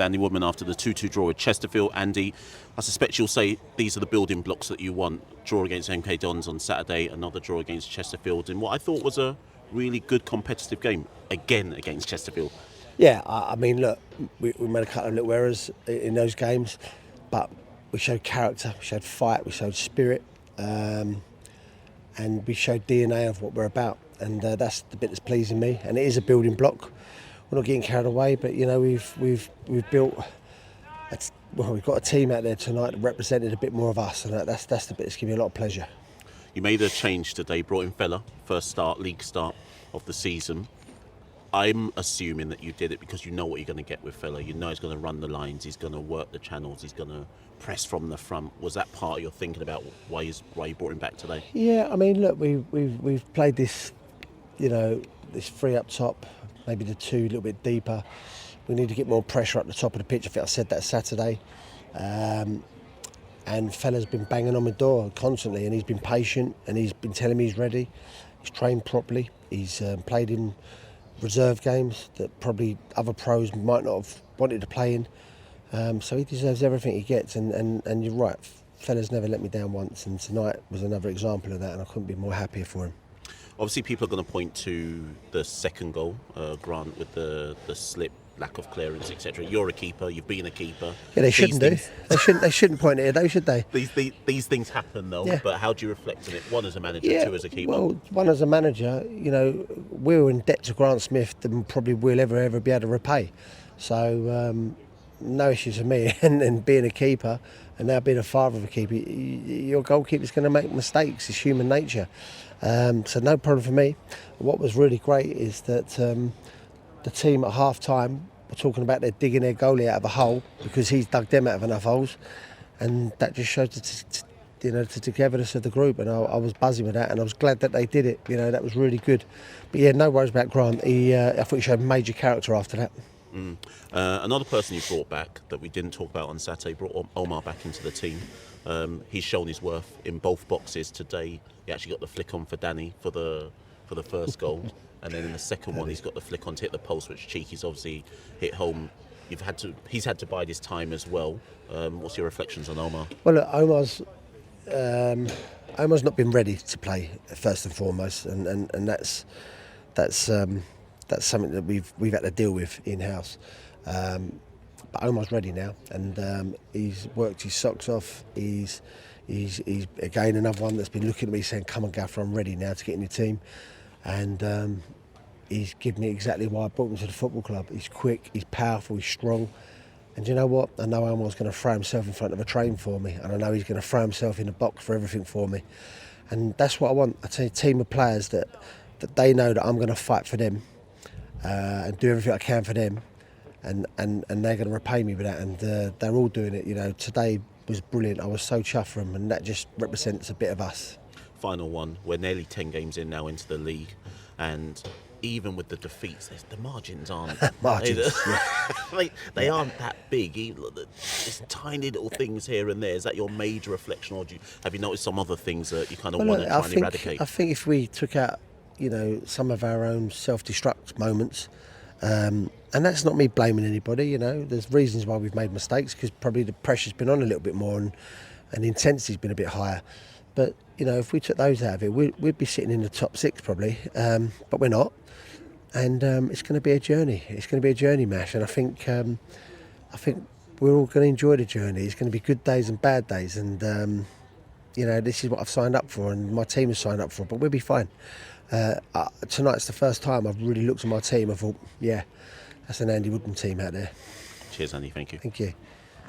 with Andy Woodman after the 2-2 draw with Chesterfield. Andy, I suspect you'll say these are the building blocks that you want. Draw against MK Dons on Saturday, another draw against Chesterfield in what I thought was a really good competitive game, again against Chesterfield. Yeah, I mean, look, we made a couple of little errors in those games, but we showed character, we showed fight, we showed spirit, and we showed DNA of what we're about. And that's the bit that's pleasing me. And it is a building block. We're not getting carried away, but you know we've built. We've got a team out there tonight that represented a bit more of us, and that's the bit that's giving me a lot of pleasure. You made a change today, brought in Fella, first league start of the season. I'm assuming that you did it because you know what you're going to get with Fella. You know he's going to run the lines, he's going to work the channels, he's going to press from the front. Was that part of your thinking about why you brought him back today? Yeah, I mean, look, we've played this, this three up top, maybe the two a little bit deeper. We need to get more pressure up the top of the pitch. I think I said that Saturday. And Fella's been banging on my door constantly, and he's been patient, and he's been telling me he's ready. He's trained properly. He's played in reserve games that probably other pros might not have wanted to play in. So he deserves everything he gets, and you're right, Fella's never let me down once, and tonight was another example of that, and I couldn't be more happier for him. Obviously people are going to point to the second goal, Grant, with the slip, lack of clearance, etc. You're a keeper, you've been a keeper. Yeah, they shouldn't do. They shouldn't point at it though, should they? These things happen though, but how do you reflect on it? One as a manager, two as a keeper. Well, one as a manager, we're in debt to Grant Smith than probably we'll ever be able to repay. So no issues for me. And being a keeper, and now being a father of a keeper, your goalkeeper's going to make mistakes. It's human nature. So no problem for me. What was really great is that the team at half time were talking about they're digging their goalie out of a hole because he's dug them out of enough holes, and that just shows the togetherness of the group, and I was buzzing with that, and I was glad that they did it. That was really good. But yeah, no worries about Grant. I thought he showed major character after that. Another person you brought back that we didn't talk about on Saturday, brought Omar back into the team. He's shown his worth in both boxes today. He actually got the flick on for Danny for the first goal, and then in the second one he's got the flick on to hit the post, which Cheeky's obviously hit home. He's had to bide his time as well. What's your reflections on Omar? Well, look, Omar's not been ready to play first and foremost, and that's something that we've had to deal with in house. But Omar's ready now, and he's worked his socks off. He's again another one that's been looking at me saying, "Come on, Gaffer, I'm ready now to get in the team." And he's given me exactly why I brought him to the football club. He's quick, he's powerful, he's strong. And you know what? I know Omar's going to throw himself in front of a train for me, and I know he's going to throw himself in the box for everything for me. And that's what I want. I tell you, a team of players that they know that I'm going to fight for them and do everything I can for them. And they're going to repay me with that, and they're all doing it. Today was brilliant. I was so chuffed for them, and that just represents a bit of us. Final one. We're nearly 10 games in now into the league, and even with the defeats, the margins aren't they aren't that big. There's tiny little things here and there. Is that your major reflection, or have you noticed some other things that you kind of want to try and eradicate? I think if we took out some of our own self-destruct moments. And that's not me blaming anybody, There's reasons why we've made mistakes, because probably the pressure's been on a little bit more and the intensity's been a bit higher. But, if we took those out of it, we'd be sitting in the top 6 probably, but we're not. And it's going to be a journey. It's going to be a journey, Mash. And I think we're all going to enjoy the journey. It's going to be good days and bad days. And, this is what I've signed up for, and my team has signed up for, but we'll be fine. Tonight's the first time I've really looked at my team. I thought, yeah, that's an Andy Woodman team out there. Cheers, Andy. Thank you. Thank you.